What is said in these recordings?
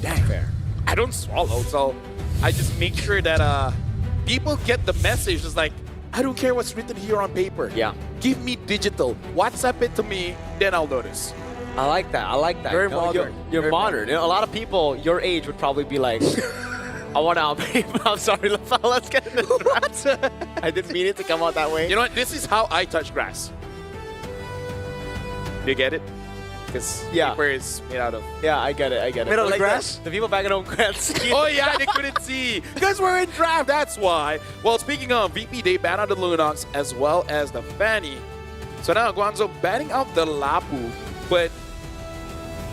dang, I don't swallow, so I just make sure that people get the message. It's like, I don't care what's written here on paper. Yeah. Give me digital. WhatsApp it to me, then I'll notice. I like that. I like that. Very You know, modern. You're Very modern. You know, a lot of people your age would probably be like, I want to on paper. I'm sorry, let's get into what? I didn't mean it to come out that way. You know what? This is how I touch grass. You get it? Because paper is made out of... Yeah, I get it. I get it. Made out of Like grass? The people back at home can't see. Oh yeah, they couldn't see. Because we're in draft, that's why. Well, speaking of VP, they ban out the Lunox as well as the Fanny. So now Guangzhou banning out the Lapu. But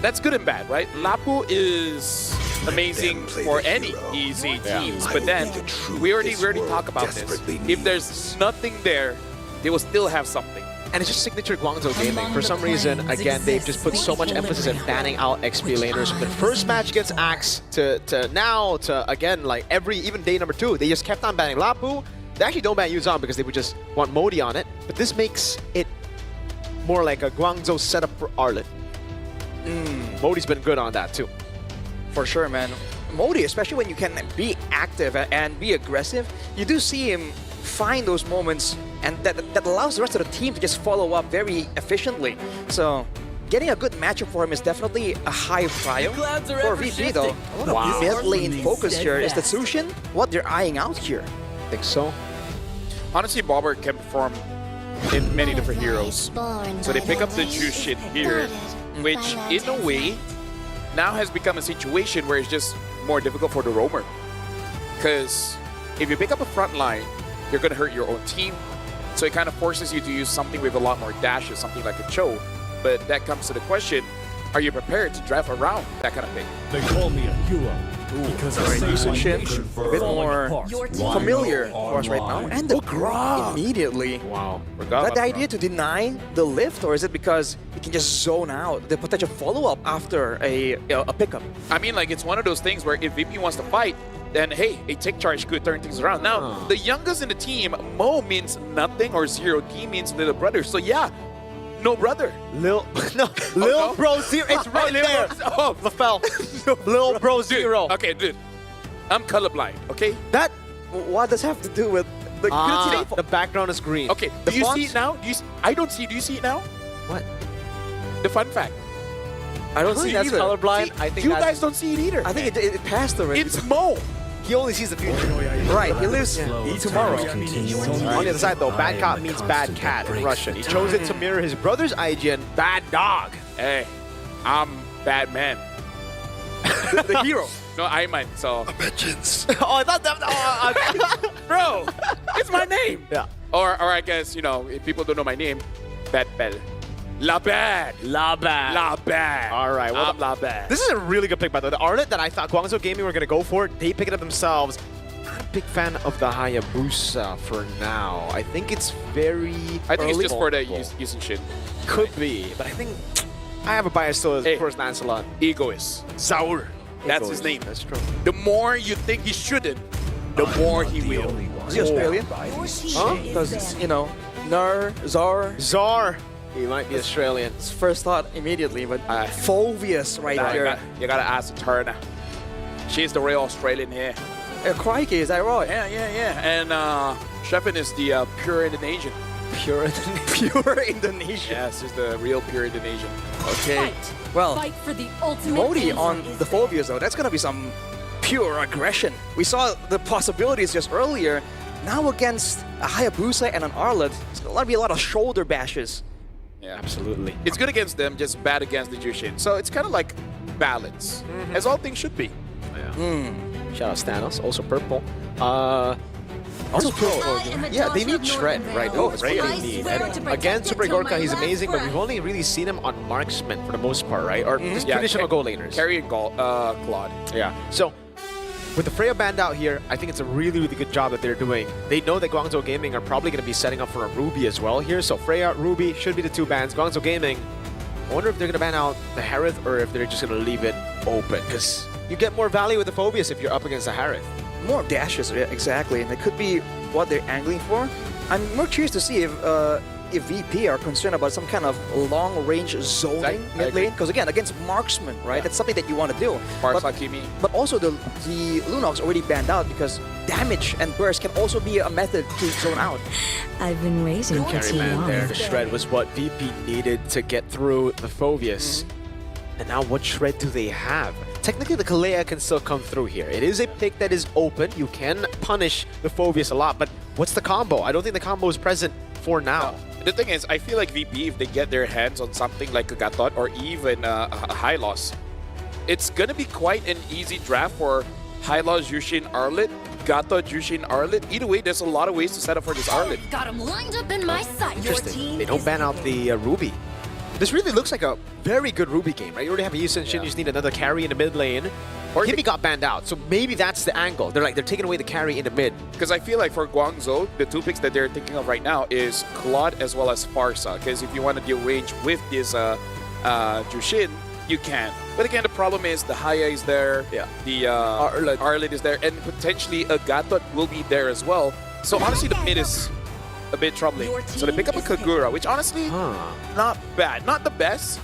that's good and bad, right? Lapu is amazing for any easy teams. But then, we already talked about this. If there's nothing there, they will still have something. And it's just signature Guangzhou gaming. For some reason, again, they've just put so much emphasis in banning out XP laners. From the first match against Axe to now to, again, like even day number 2, they just kept on banning Lapu. They actually don't ban Yuzan because they would just want Modi on it. But this makes it more like a Guangzhou setup for Arlet. Modi's been good on that too. For sure, man. Modi, especially when you can be active and be aggressive, you do see him find those moments, and that allows the rest of the team to just follow up very efficiently. So getting a good matchup for him is definitely a high prio. For VP though, a lot of mid lane focus here. Is the Sushin what they're eyeing out here? I think so. Honestly, Bobber can perform in many different heroes. So they pick up the Jushin here, which in a way now has become a situation where it's just more difficult for the roamer. Because if you pick up a front line, you're going to hurt your own team. So it kind of forces you to use something with a lot more dashes, something like a Cho. But that comes to the question, are you prepared to drive around that kind of thing? They call me a hero because I saved my nation A bit more familiar for us right now. And the Grok immediately. Wow. Is that the idea to deny the lift, or is it because you can just zone out the potential follow-up after a pickup? I mean, like, it's one of those things where if VP wants to fight, then hey, a take charge could turn things around. Now, the youngest in the team, Mo means nothing, or 0D means little brother. So yeah, no brother. Lil Bro Zero. It's right there. Oh, LaFell. Lil Bro Zero. Okay, dude. I'm colorblind, okay? That, what does have to do with the The background is green. Okay, do you see it now? I don't see. Do you see it now? What? The fun fact. I don't see that's either. colorblind. See, I think you that's, guys don't see it either. I think it passed already. It's Mo. he only sees the future. Right, he lives tomorrow. On the other side, though, bad cop means bad cat in Russian. He chose it to mirror his brother's IGN, bad dog. Hey, I'm bad man. The hero. No, I might. So, Oh, I thought that. bro, it's my name. Yeah. Or I guess, you know, if people don't know my name, Bad Bell. La Bad. La bad. La Bad. All right, well, I'm La Bad. This is a really good pick, by the way. The Arlet that I thought Guangzhou Gaming were going to go for, they pick it up themselves. Not a big fan of the Hayabusa for now. I think it's very I think it's early. just for the using shit. Could be, but I think I have a bias still as, Hey. of course, Lancelot. Egoist. Zaur. That's his name. That's true. The more you think he shouldn't, the more he will. Is he Australian? Huh? Because, you know, Nar, Zar, Czar. He might be Australian. first thought immediately, but Phobius right here. You gotta ask Turner. She's the real Australian here. Crikey, is that right? Yeah. And Shepin is the pure Indonesian. Pure. Pure Indonesian. Yes, she's the real pure Indonesian. Okay. Well, Fight for the ultimate Modi answer on is the Phobias, though, that's going to be some pure aggression. We saw the possibilities just earlier. Now against a Hayabusa and an Arlet, it's going to be a lot of shoulder bashes. Yeah. Absolutely. It's good against them, just bad against the Jushin. So it's kind of like balance, as all things should be. Yeah. Shout out Stanos, also purple. Also, Yeah, they need Shred, right? Oh, That's what they need. And again, Super Gorka, he's amazing, but we've only really seen him on marksman for the most part, right? Or just traditional goal laners. Carry and Claude. Yeah. So, with the Freya band out here, I think it's a really, really good job that they're doing. They know that Guangzhou Gaming are probably going to be setting up for a Ruby as well here. So Freya, Ruby should be the two bans. Guangzhou Gaming, I wonder if they're going to ban out the Harith or if they're just going to leave it open. Because you get more value with the Phobius if you're up against the Harith. more dashes, yeah, exactly. And it could be what they're angling for. I'm more curious to see if VP are concerned about some kind of long-range zoning mid lane. Because again, against marksman, right? Yeah. That's something that you want to do. Marks But, Hakimi. but also the Lunog's already banned out because damage and burst can also be a method to zone out. I've been waiting for Carry too man long. there. The shred was what VP needed to get through the Phobius. And now what shred do they have? Technically, the Kalea can still come through here. It is a pick that is open. You can punish the Phobius a lot, but what's the combo? I don't think the combo is present for now. The thing is, I feel like VP, if they get their hands on something like a Gatot or even a High Loss, it's going to be quite an easy draft for High Loss, Yushin, Arlit, Gatot, Yushin, Arlit. Either way, there's a lot of ways to set up for this Arlit. Got him lined up in my sight. Interesting. They don't ban out the Ruby. This really looks like a very good Ruby game, right? You already have a Yusin Shin, you just need another carry in the mid lane. Or Hibby got banned out, so maybe that's the angle. They're taking away the carry in the mid. Because I feel like for Guangzhou, the two picks that they're thinking of right now is Claude as well as Farsa. Because if you want to deal range with this Jushin, you can. But again, the problem is the Haya is there, the Arlit is there, and potentially a Gatot will be there as well. So honestly, the mid is a bit troubling. So they pick up a Kagura, which honestly, not bad. Not the best,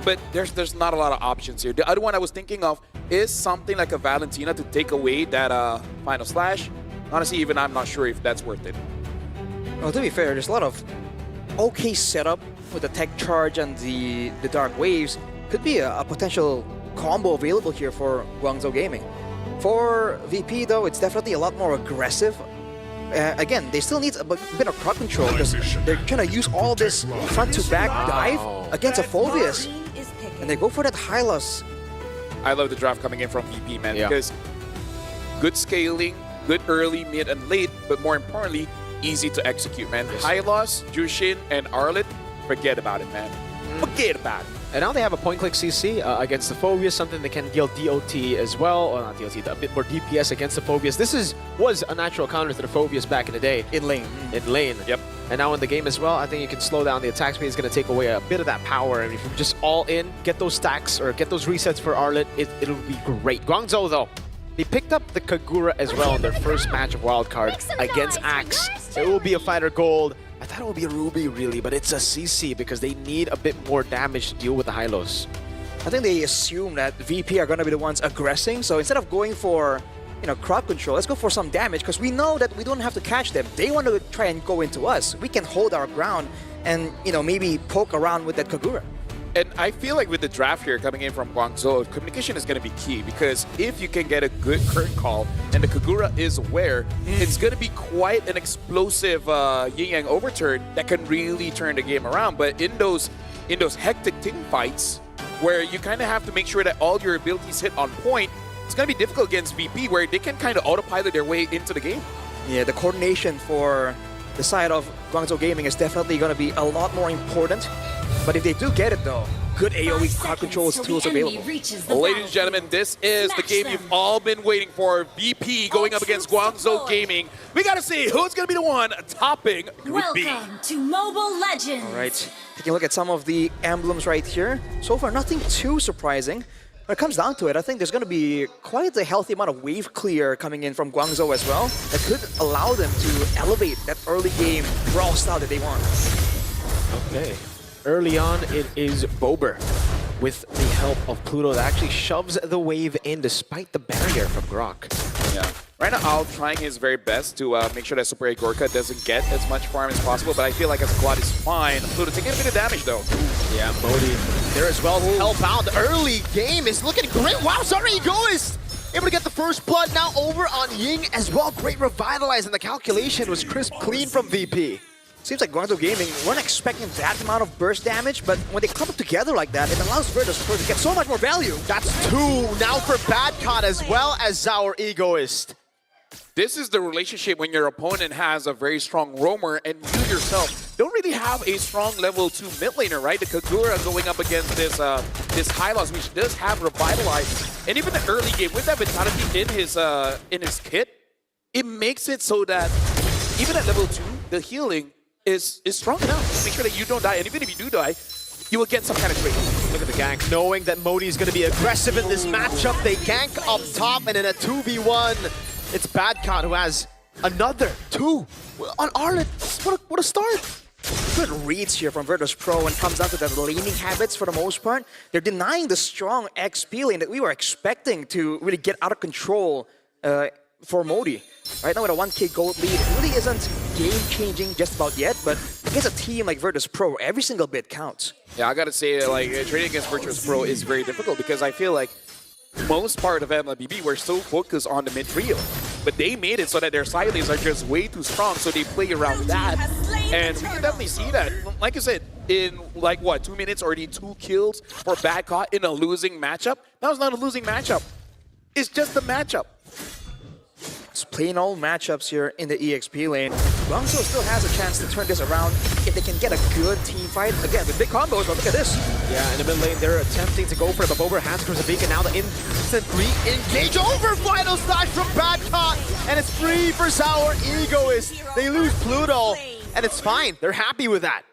but there's not a lot of options here. The other one I was thinking of is something like a Valentina to take away that Final Slash. Honestly, even I'm not sure if that's worth it. Well, to be fair, there's a lot of okay setup with the Tech Charge and the Dark Waves. Could be a potential combo available here for Guangzhou Gaming. For VP, though, it's definitely a lot more aggressive. Again, they still need a bit of crowd control because they're trying to use all this front-to-back dive against a Phobius. And they go for that high loss. I love the draft coming in from VP, man, because good scaling, good early, mid, and late, but more importantly, easy to execute, man. High loss, Jushin, and Arlit, forget about it, man. Forget about it. And now they have a point-click CC against the Phobius, something that can deal DOT as well, or not DOT, a bit more DPS against the Phobius. This was a natural counter to the Phobius back in the day. In lane. In lane. Yep. And now in the game as well, I think you can slow down the attack speed. It's going to take away a bit of that power. And if you just all in, get those stacks or get those resets for Arlit, it'll be great. Guangzhou, though, they picked up the Kagura as well in their first match of Wildcard against Axe. It will be a fighter gold. I thought it would be a Ruby, really, but it's a CC because they need a bit more damage to deal with the Hylos. I think they assume that VP are going to be the ones aggressing. So instead of going for, crowd control, let's go for some damage because we know that we don't have to catch them. They want to try and go into us. We can hold our ground and, maybe poke around with that Kagura. And I feel like with the draft here coming in from Guangzhou, communication is going to be key because if you can get a good current call and the Kagura is aware, it's going to be quite an explosive yin-yang overturn that can really turn the game around. But in those hectic team fights where you kind of have to make sure that all your abilities hit on point, it's going to be difficult against VP where they can kind of autopilot their way into the game. Yeah, the coordination for the side of Guangzhou Gaming is definitely going to be a lot more important. But if they do get it, though, good AoE crowd control tools available. Ladies and gentlemen, this is the game you've all been waiting for. VP going up against Guangzhou Gaming. We got to see who's going to be the one topping Group B. Welcome to Mobile Legends. All right, taking a look at some of the emblems right here. So far, nothing too surprising. When it comes down to it, I think there's going to be quite a healthy amount of wave clear coming in from Guangzhou as well that could allow them to elevate that early game brawl style that they want. Okay. Early on, it is Bober with the help of Pluto that actually shoves the wave in despite the barrier from Grok. Yeah. Right now, Al trying his very best to make sure that Super A Gorka doesn't get as much farm as possible, but I feel like as a Claude is fine. Pluto taking a bit of damage, though. Yeah, Modi there as well to help out. The early game is looking great. Wow, sorry, Egoist! Able to get the first blood now over on Ying as well. Great revitalize, and the calculation was crisp clean from VP. Seems like Guangzhou Gaming weren't expecting that amount of burst damage, but when they clump together like that, it allows Virtus Pro to get so much more value. That's 2 now for Badcot as well as our Egoist. This is the relationship when your opponent has a very strong roamer and you yourself don't really have a strong level 2 mid laner, right? The Kagura going up against this High Loss, which does have Revitalize. And even the early game with that Vitality in his kit, it makes it so that even at level 2, the healing is strong enough to make sure that you don't die. And even if you do die, you will get some kind of trade. Look at the gank, knowing that Modi is going to be aggressive in this matchup. They gank up top, and in a 2v1, it's Badcot who has Another 2 on Arlet. What a start. Good reads here from Virtus Pro when it comes down to the laning habits for the most part. They're denying the strong XP lane that we were expecting to really get out of control for Modi. Right now with a 1k gold lead, it really isn't game-changing just about yet, but against a team like Virtus Pro, every single bit counts. Yeah, I gotta say, like, trading against Virtus Pro is very difficult because I feel like most part of MLBB were so focused on the mid trio. But they made it so that their side lanes are just way too strong, so they play around that. And we can definitely see that. Like I said, in like what, 2 minutes, already 2 kills for Bad Caught in a losing matchup. That was not a losing matchup. It's just a matchup. It's plain old matchups here in the EXP lane. Guangzhou still has a chance to turn this around if they can get a good team fight. Again, with big combos, but look at this. Yeah, in the mid lane, they're attempting to go for it, but Bober has Crimson Beacon. Now the instant re-engage over final slash from Bad Caught, and it's free for Sour Egoist. They lose Pluto, and it's fine. They're happy with that.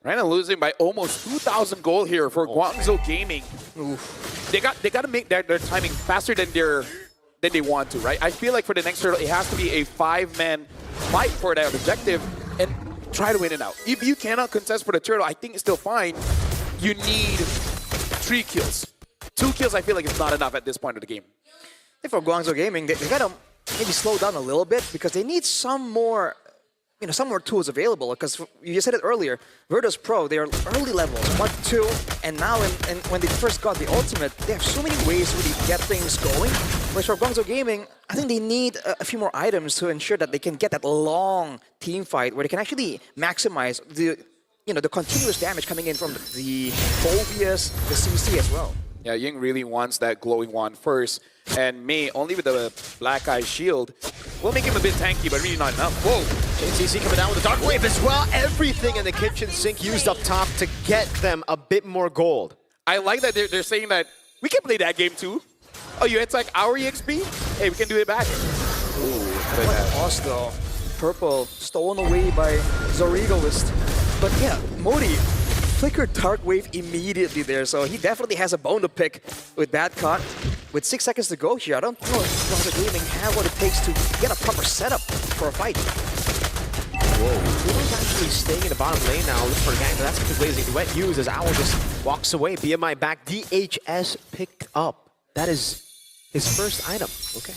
Right now losing by almost 2,000 gold here for Guangzhou Gaming. Oof. They got to make their timing faster than they want to, right? I feel like for the next turtle, it has to be a 5-man fight for that objective and try to win it out. If you cannot contest for the turtle, I think it's still fine. You need 3 kills. 2 kills, I feel like it's not enough at this point of the game. I think for Guangzhou Gaming, they gotta maybe slow down a little bit because they need some more tools available. Because you said it earlier, Virtus Pro, they are early levels, 1, 2, and now when they first got the ultimate, they have so many ways to really get things going. Whereas for Guangzhou Gaming, I think they need a few more items to ensure that they can get that long team fight where they can actually maximize the continuous damage coming in from the Phobias, the CC as well. Yeah, Ying really wants that glowing wand first, and Mei, only with the Black Eye Shield, will make him a bit tanky, but really not enough. Whoa! JCC coming down with a Dark Wave as well. Everything in the kitchen sink used up top to get them a bit more gold. I like that they're saying that we can play that game too. Oh, you attack our EXP? Hey, we can do it back. Ooh, What toss though. Purple stolen away by Zorigoist. But yeah, Modi flickered Dark Wave immediately there, so he definitely has a bone to pick with Bad Caught. With 6 seconds to go here, I don't know if Guangzhou Gaming have what it takes to get a proper setup for a fight. Whoa. Pluto's actually staying in the bottom lane now, looking for a gang, but that's because Blazing Duet used as Owl just walks away. BMI back, DHS picked up. That is his first item. Okay.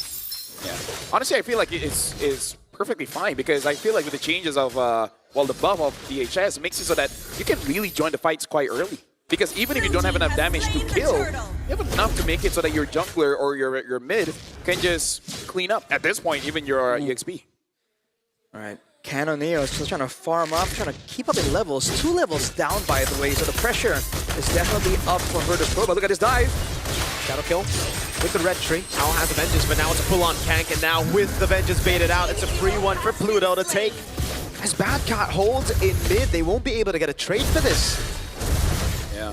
Yeah. Honestly, I feel like it's perfectly fine because I feel like with the changes of, the buff of DHS makes it so that you can really join the fights quite early. Because even if you don't have enough damage to kill, you have enough to make it so that your jungler or your mid can just clean up. At this point, even your EXP. All right. Canoneo is still trying to farm up, trying to keep up in levels. 2 levels down, by the way, so the pressure is definitely up for Virtus Pro. But look at this dive. Shadow kill with the red tree. Owl has the Vengeance, but now it's a full-on gank, and now with the Vengeance baited out, it's a free one for Pluto to take. As Bad Caught holds in mid, they won't be able to get a trade for this. Yeah.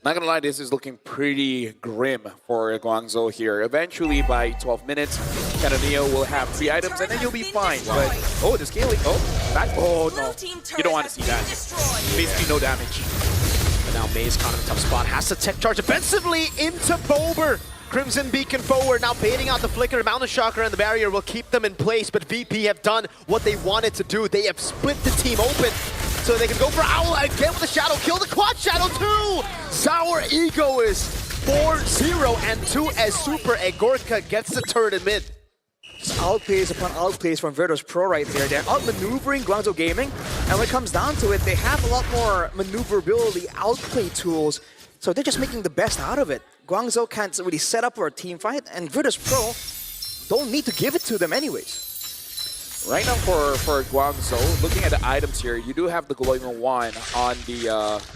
Not gonna lie, this is looking pretty grim for Guangzhou here. Eventually, by 12 minutes, Canoneo will have 3 items, and then you'll be fine. But, oh, the scaling. Oh, back. Oh, no. You don't want to see that. Basically, no damage. But now Mei's caught in a tough spot. Has to tech charge defensively into Bober. Crimson Beacon forward, now baiting out the Flicker. Mountain Chakra and the barrier will keep them in place, but VP have done what they wanted to do. They have split the team open, so they can go for Owl again with the Shadow. Kill the Quad Shadow too! Sour Egoist 4-0 and 2 as Super Egorka gets the turret in mid. Just outplays upon outplays from Virtus Pro right there. They're outmaneuvering Guangzhou Gaming, and when it comes down to it, they have a lot more maneuverability, outplay tools, so they're just making the best out of it. Guangzhou can't really set up for a team fight, and Virtus Pro don't need to give it to them anyways. Right now for Guangzhou, looking at the items here, you do have the glowing wand on the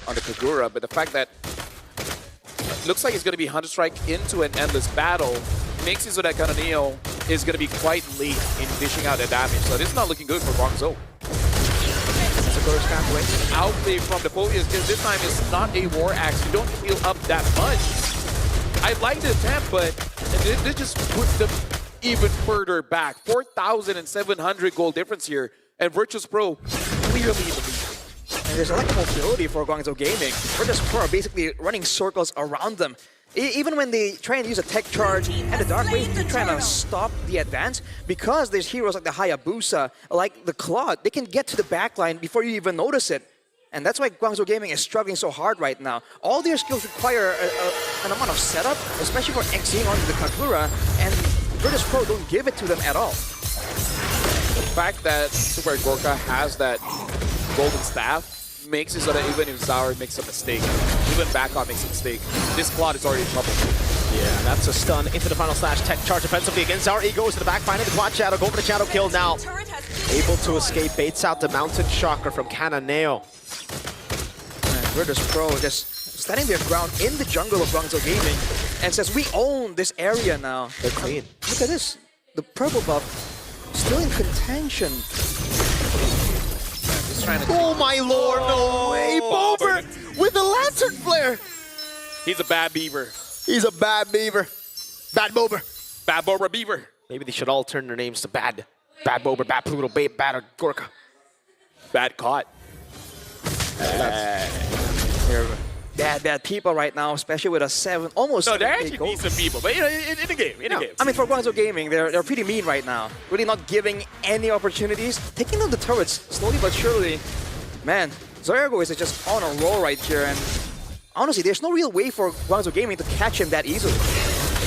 Kagura, but the fact that it looks like it's going to be Hunter Strike into an endless battle makes it so that Canoneo is going to be quite late in dishing out the damage. So this is not looking good for Guangzhou. Outplay from the Phobias, because this time it's not a War Axe. You don't heal up that much. I like the attempt, but they just put them even further back. 4,700 gold difference here, and Virtus Pro clearly in the lead. And there's a lack of mobility for Guangzhou Gaming. Virtus Pro are basically running circles around them. Even when they try and use a tech charge and the Dark Wave to try to stop the advance, because there's heroes like the Hayabusa, like the Claude, they can get to the backline before you even notice it. And that's why Guangzhou Gaming is struggling so hard right now. All their skills require an amount of setup, especially for Xing onto the Kagura, and Virtus Pro don't give it to them at all. The fact that Super Gorka has that golden staff makes it so that even if Zaur makes a mistake, even Backup makes a mistake, this Claude is already in trouble. Yeah, that's a stun into the final slash. Tech charge defensively against Zaur. He goes to the back, finding the quad shadow, go for the shadow kill now. Able to escape, baits out the mountain shocker from Cananeo. Virtus Pro just standing their ground in the jungle of Guangzhou Gaming and says, we own this area now. They're clean. Look at this. The purple buff still in contention. Oh my lord, no way! Bober with the lantern flare! He's a bad beaver. He's a bad beaver. Bad Bober. Bad Bobra Beaver. Maybe they should all turn their names to Bad. Bad Bober, Bad Pluto, Bad Gorka. Bad caught. They're bad people right now, especially with a 7, almost No, they're 7K actually gold. decent people, but you know, in the game, in the game. I mean, for Guangzhou Gaming, they're pretty mean right now. Really not giving any opportunities. Taking out the turrets slowly but surely. Man, Zorgo is just on a roll right here, and honestly, there's no real way for Guangzhou Gaming to catch him that easily.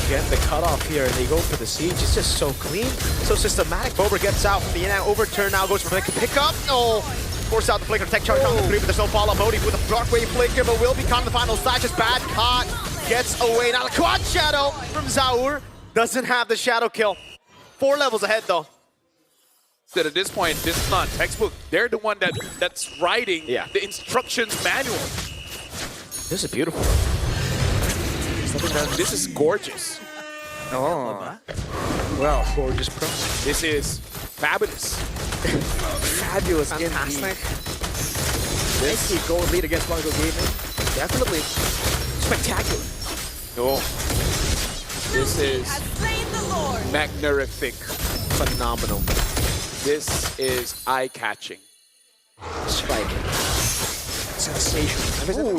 Again, the cutoff here, and they go for the siege. It's just so clean, so systematic. Bober gets out from the in-out overturn now, goes for the pick up. Oh, force out the flicker, tech charge on the 3, but there's no follow-up. Modi with a dark wave flicker, but will become the final slash. Is bad caught, gets away. Now the quad shadow from Zaur doesn't have the shadow kill. 4 levels ahead though. That at this point, this is not textbook. They're the one that's writing the instructions manual. This is beautiful. This is gorgeous. Oh. Well, Gorgeous pro. This is fabulous. fabulous Fantastic. indeed. Nice gold lead against Guangzhou Gaming. Definitely spectacular. Oh, this is Slain the Lord. magnific. Phenomenal. This is eye-catching. Spike. Sensational.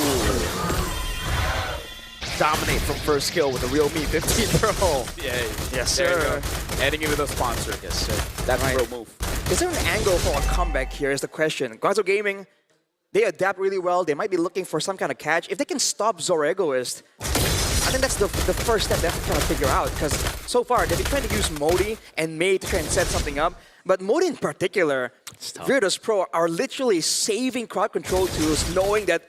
Dominate from first kill with a real me 15 pro. Yeah, Yes, there you sir. go. Adding it with a sponsor. Yes, sir. That's Right. a real move. Is there an angle for a comeback here is the question. Guangzhou Gaming, they adapt really well. They might be looking for some kind of catch. If they can stop Zoregoist, I think that's the first step they have to kind of figure out. Because so far, they've been trying to use Modi and Mei to try and set something up. But Modi in particular, Virtus Pro are literally saving crowd control tools, knowing that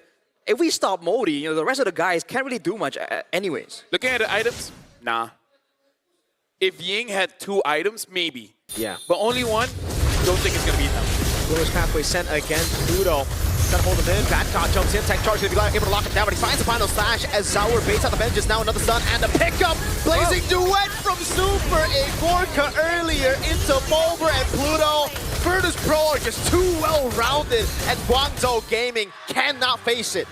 if we stop Modi, you know, the rest of the guys can't really do much anyways. Looking at the items, nah. If Ying had 2 items, maybe. Yeah. But only one, don't think it's gonna be enough. Lewis pathway sent again. Pluto. Trying to hold him in. Badcott jumps in. Tech charge going to be able to lock him down, but he finds the final slash as Zaur baits out the benches. Now another stun and a pickup. Blazing duet from Super. A Gorka earlier into Bober and Pluto. Virtus Pro are just too well-rounded, and Guangzhou Gaming cannot face it.